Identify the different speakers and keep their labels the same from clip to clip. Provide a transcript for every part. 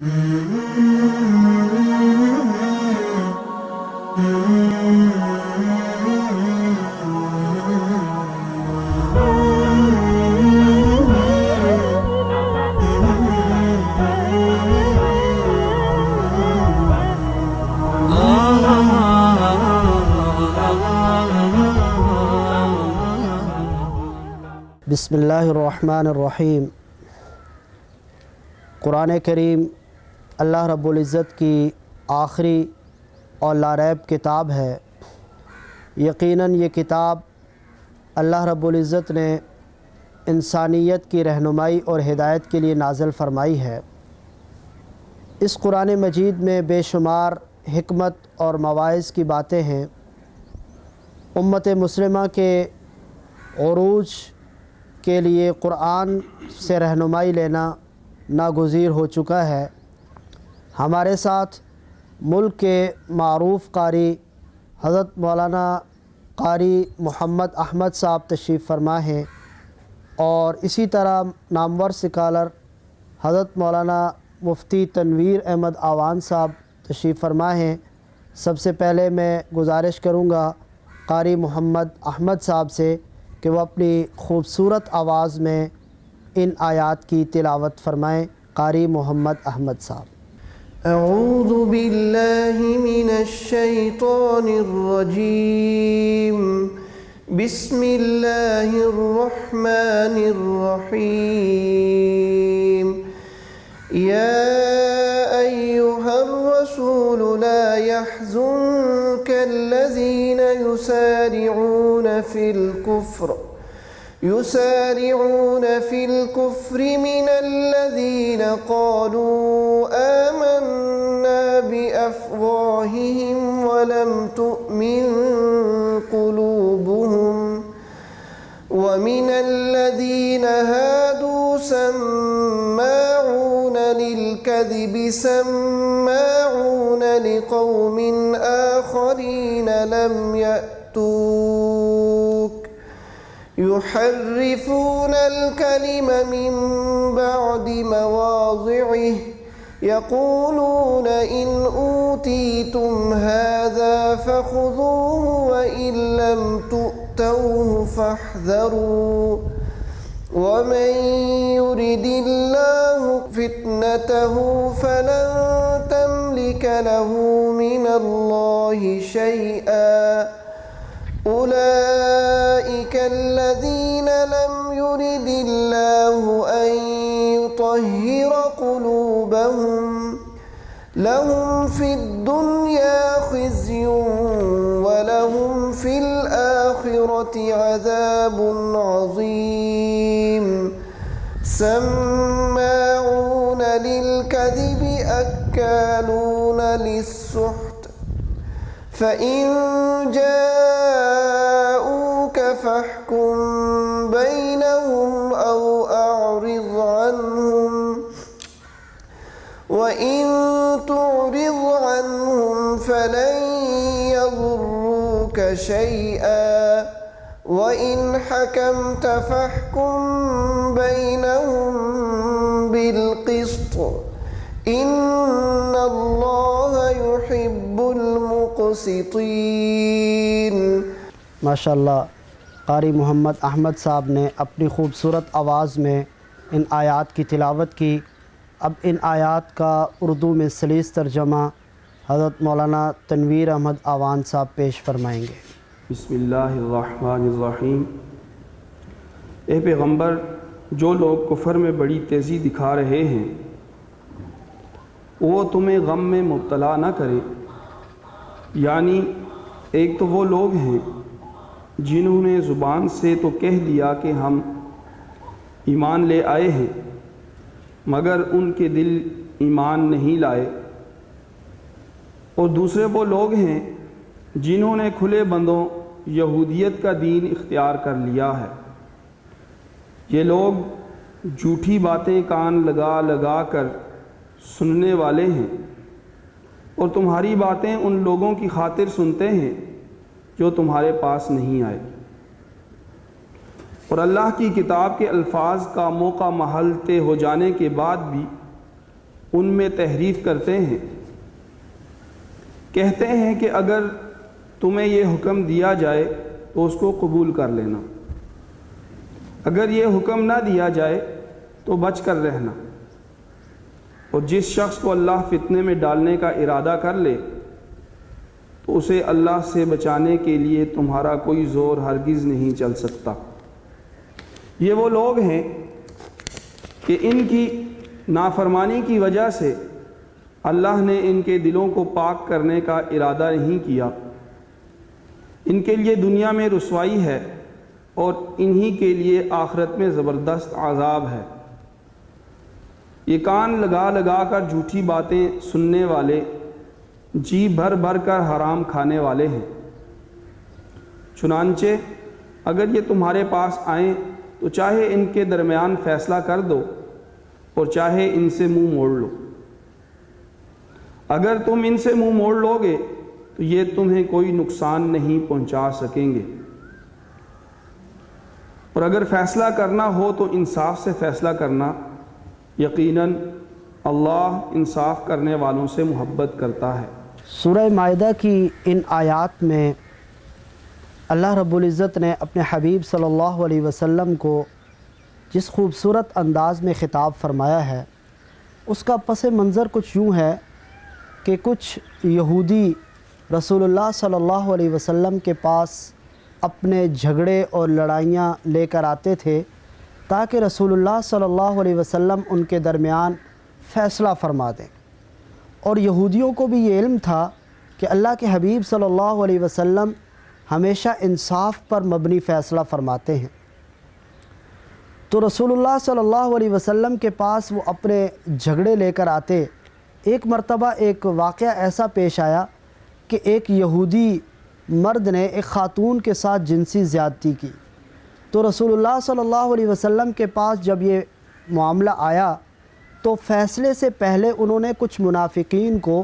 Speaker 1: بسم اللہ الرحمن الرحیم۔ قرآن کریم اللہ رب العزت کی آخری اور لاریب کتاب ہے۔ یقیناً یہ کتاب اللہ رب العزت نے انسانیت کی رہنمائی اور ہدایت کے لیے نازل فرمائی ہے۔ اس قرآن مجید میں بے شمار حکمت اور مواعظ کی باتیں ہیں۔ امت مسلمہ کے عروج کے لیے قرآن سے رہنمائی لینا ناگزیر ہو چکا ہے۔ ہمارے ساتھ ملک کے معروف قاری حضرت مولانا قاری محمد احمد صاحب تشریف فرما ہیں، اور اسی طرح نامور سکالر حضرت مولانا مفتی تنویر احمد آوان صاحب تشریف فرما ہیں۔ سب سے پہلے میں گزارش کروں گا قاری محمد احمد صاحب سے کہ وہ اپنی خوبصورت آواز میں ان آیات کی تلاوت فرمائیں۔ قاری محمد احمد صاحب۔
Speaker 2: اعوذ باللہ من الشیطان الرجیم، بسم اللہ الرحمن الرحیم۔ یا ایہا الرسول لا يحزنك الذین يسارعون في الكفر من الذين قالوا آمنا بأفواههم ولم تؤمن قلوبهم ومن الذين هادوا سماعون للكذب سماعون لقوم آخرين لم يأتوك يحرفون الكلم من بعد مواضعه يقولون إن أوتيتم هذا فخذوه وإن لم تؤتوه فاحذروا ومن يرد الله فتنته فلن تملك له من الله شيئا أولئك الذين لم يرد الله أن يطهر قلوبهم لهم في الدنيا خزي ولهم في الآخرة عذاب عظيم سماعون للكذب أكالون للسحت فإن جاءوك فاحكم بينهم أو أعرض عنهم وإن تعرض عنهم فلن يضروك شيئا وإن حكمت فاحكم بينهم بالقسط إن الله يحب المقسطين۔
Speaker 1: ماشاءاللہ قاری محمد احمد صاحب نے اپنی خوبصورت آواز میں ان آیات کی تلاوت کی۔ اب ان آیات کا اردو میں سلیس ترجمہ حضرت مولانا تنویر احمد آوان صاحب پیش فرمائیں گے۔
Speaker 3: بسم اللہ الرحمن الرحیم۔ اے پیغمبر، جو لوگ کفر میں بڑی تیزی دکھا رہے ہیں وہ تمہیں غم میں مبتلا نہ کرے، یعنی ایک تو وہ لوگ ہیں جنہوں نے زبان سے تو کہہ دیا کہ ہم ایمان لے آئے ہیں، مگر ان کے دل ایمان نہیں لائے، اور دوسرے وہ لوگ ہیں جنہوں نے کھلے بندوں یہودیت کا دین اختیار کر لیا ہے۔ یہ لوگ جھوٹی باتیں کان لگا لگا کر سننے والے ہیں، اور تمہاری باتیں ان لوگوں کی خاطر سنتے ہیں جو تمہارے پاس نہیں آئے، اور اللہ کی کتاب کے الفاظ کا موقع محل طے ہو جانے کے بعد بھی ان میں تحریف کرتے ہیں، کہتے ہیں کہ اگر تمہیں یہ حکم دیا جائے تو اس کو قبول کر لینا، اگر یہ حکم نہ دیا جائے تو بچ کر رہنا، اور جس شخص کو اللہ فتنے میں ڈالنے کا ارادہ کر لے تو اسے اللہ سے بچانے کے لیے تمہارا کوئی زور ہرگز نہیں چل سکتا۔ یہ وہ لوگ ہیں کہ ان کی نافرمانی کی وجہ سے اللہ نے ان کے دلوں کو پاک کرنے کا ارادہ نہیں کیا، ان کے لیے دنیا میں رسوائی ہے اور انہی کے لیے آخرت میں زبردست عذاب ہے۔ یہ کان لگا لگا کر جھوٹی باتیں سننے والے، جی بھر بھر کر حرام کھانے والے ہیں۔ چنانچہ اگر یہ تمہارے پاس آئیں تو چاہے ان کے درمیان فیصلہ کر دو اور چاہے ان سے منہ موڑ لو، اگر تم ان سے منہ موڑ لو گے تو یہ تمہیں کوئی نقصان نہیں پہنچا سکیں گے، اور اگر فیصلہ کرنا ہو تو انصاف سے فیصلہ کرنا، یقیناً اللہ انصاف کرنے والوں سے محبت کرتا ہے۔
Speaker 1: سورہ مائدہ کی ان آیات میں اللہ رب العزت نے اپنے حبیب صلی اللہ علیہ وسلم کو جس خوبصورت انداز میں خطاب فرمایا ہے، اس کا پس منظر کچھ یوں ہے کہ کچھ یہودی رسول اللہ صلی اللہ علیہ وسلم کے پاس اپنے جھگڑے اور لڑائیاں لے کر آتے تھے تاکہ رسول اللہ صلی اللہ علیہ وسلم ان کے درمیان فیصلہ فرما دیں، اور یہودیوں کو بھی یہ علم تھا کہ اللہ کے حبیب صلی اللہ علیہ وسلم ہمیشہ انصاف پر مبنی فیصلہ فرماتے ہیں۔ تو رسول اللہ صلی اللہ علیہ وسلم کے پاس وہ اپنے جھگڑے لے کر آتے۔ ایک مرتبہ ایک واقعہ ایسا پیش آیا کہ ایک یہودی مرد نے ایک خاتون کے ساتھ جنسی زیادتی کی، تو رسول اللہ صلی اللہ علیہ وسلم کے پاس جب یہ معاملہ آیا تو فیصلے سے پہلے انہوں نے کچھ منافقین کو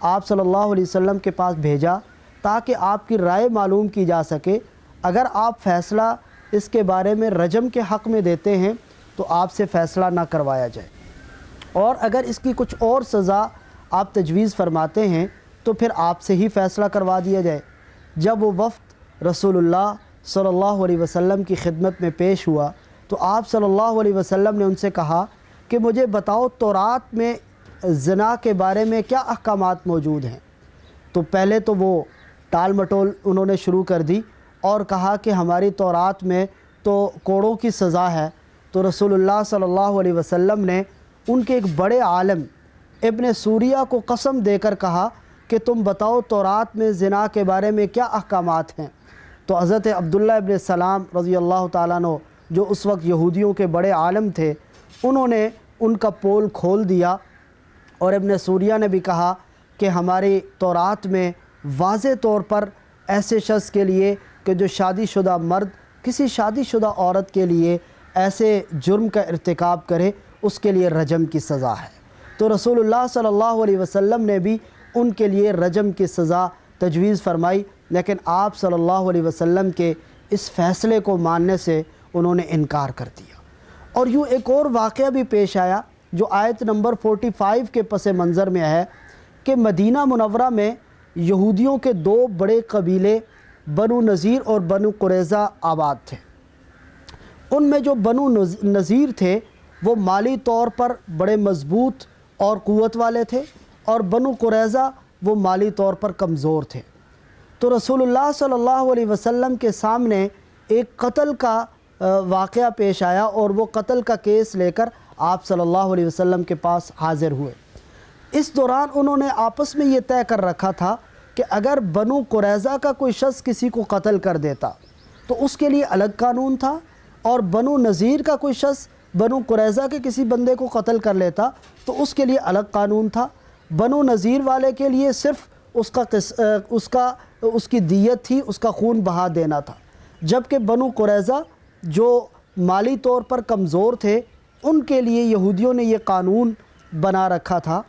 Speaker 1: آپ صلی اللہ علیہ وسلم کے پاس بھیجا تاکہ آپ کی رائے معلوم کی جا سکے، اگر آپ فیصلہ اس کے بارے میں رجم کے حق میں دیتے ہیں تو آپ سے فیصلہ نہ کروایا جائے، اور اگر اس کی کچھ اور سزا آپ تجویز فرماتے ہیں تو پھر آپ سے ہی فیصلہ کروا دیا جائے۔ جب وہ وفد رسول اللہ صلی اللہ علیہ وسلم کی خدمت میں پیش ہوا تو آپ صلی اللہ علیہ وسلم نے ان سے کہا کہ مجھے بتاؤ تورات میں زنا کے بارے میں کیا احکامات موجود ہیں؟ تو پہلے تو وہ ٹال مٹول انہوں نے شروع کر دی اور کہا کہ ہماری تورات میں تو کوڑوں کی سزا ہے۔ تو رسول اللہ صلی اللہ علیہ وسلم نے ان کے ایک بڑے عالم ابن سوریہ کو قسم دے کر کہا کہ تم بتاؤ تورات میں زنا کے بارے میں کیا احکامات ہیں؟ تو حضرت عبداللہ ابن سلام رضی اللہ تعالیٰ عنہ جو اس وقت یہودیوں کے بڑے عالم تھے، انہوں نے ان کا پول کھول دیا، اور ابن سوریہ نے بھی کہا کہ ہماری تورات میں واضح طور پر ایسے شخص کے لیے کہ جو شادی شدہ مرد کسی شادی شدہ عورت کے لیے ایسے جرم کا ارتکاب کرے اس کے لیے رجم کی سزا ہے۔ تو رسول اللہ صلی اللہ علیہ وسلم نے بھی ان کے لیے رجم کی سزا تجویز فرمائی، لیکن آپ صلی اللہ علیہ وسلم کے اس فیصلے کو ماننے سے انہوں نے انکار کر دیا۔ اور یوں ایک اور واقعہ بھی پیش آیا جو آیت نمبر 45 کے پس منظر میں ہے کہ مدینہ منورہ میں یہودیوں کے دو بڑے قبیلے بنو نذیر اور بنو قریظہ آباد تھے۔ ان میں جو بنو نذیر تھے وہ مالی طور پر بڑے مضبوط اور قوت والے تھے، اور بنو قریظہ وہ مالی طور پر کمزور تھے۔ تو رسول اللہ صلی اللہ علیہ وسلم کے سامنے ایک قتل کا واقعہ پیش آیا، اور وہ قتل کا کیس لے کر آپ صلی اللہ علیہ وسلم کے پاس حاضر ہوئے۔ اس دوران انہوں نے آپس میں یہ طے کر رکھا تھا کہ اگر بنو قریظہ کا کوئی شخص کسی کو قتل کر دیتا تو اس کے لیے الگ قانون تھا، اور بنو نذیر کا کوئی شخص بنو قریظہ کے کسی بندے کو قتل کر لیتا تو اس کے لیے الگ قانون تھا۔ بنو نذیر والے کے لیے صرف اس کی دیت تھی، اس کا خون بہا دینا تھا، جبکہ بنو قریظہ جو مالی طور پر کمزور تھے ان کے لیے یہودیوں نے یہ قانون بنا رکھا تھا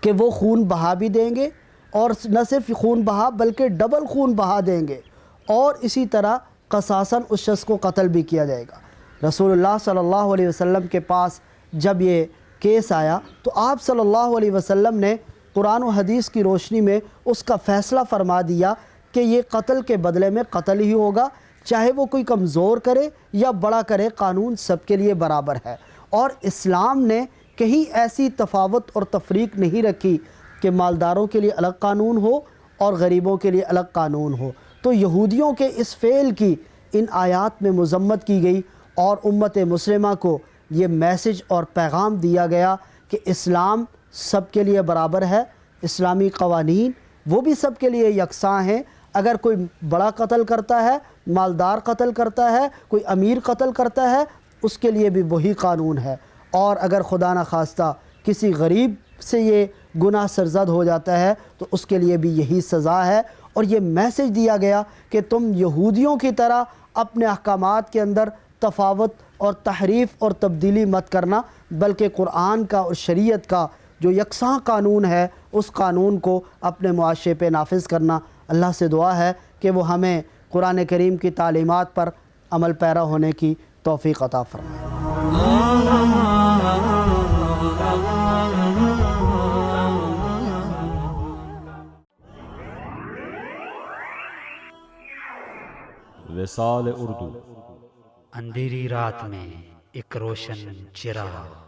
Speaker 1: کہ وہ خون بہا بھی دیں گے، اور نہ صرف خون بہا بلکہ ڈبل خون بہا دیں گے، اور اسی طرح قصاصاً اس شخص کو قتل بھی کیا جائے گا۔ رسول اللہ صلی اللہ علیہ وسلم کے پاس جب یہ کیس آیا تو آپ صلی اللہ علیہ وسلم نے قرآن و حدیث کی روشنی میں اس کا فیصلہ فرما دیا کہ یہ قتل کے بدلے میں قتل ہی ہوگا، چاہے وہ کوئی کمزور کرے یا بڑا کرے، قانون سب کے لیے برابر ہے۔ اور اسلام نے کہیں ایسی تفاوت اور تفریق نہیں رکھی کہ مالداروں کے لیے الگ قانون ہو اور غریبوں کے لیے الگ قانون ہو۔ تو یہودیوں کے اس فعل کی ان آیات میں مذمت کی گئی اور امت مسلمہ کو یہ میسج اور پیغام دیا گیا کہ اسلام سب کے لیے برابر ہے، اسلامی قوانین وہ بھی سب کے لیے یکساں ہیں۔ اگر کوئی بڑا قتل کرتا ہے، مالدار قتل کرتا ہے، کوئی امیر قتل کرتا ہے، اس کے لیے بھی وہی قانون ہے، اور اگر خدا نخواستہ کسی غریب سے یہ گناہ سرزد ہو جاتا ہے تو اس کے لیے بھی یہی سزا ہے۔ اور یہ میسج دیا گیا کہ تم یہودیوں کی طرح اپنے احکامات کے اندر تفاوت اور تحریف اور تبدیلی مت کرنا، بلکہ قرآن کا اور شریعت کا جو یکساں قانون ہے اس قانون کو اپنے معاشرے پہ نافذ کرنا۔ اللہ سے دعا ہے کہ وہ ہمیں قرآن کریم کی تعلیمات پر عمل پیرا ہونے کی توفیق عطا فرمائے۔
Speaker 4: وصال اردو،
Speaker 5: اندھیری رات میں ایک روشن چراغ۔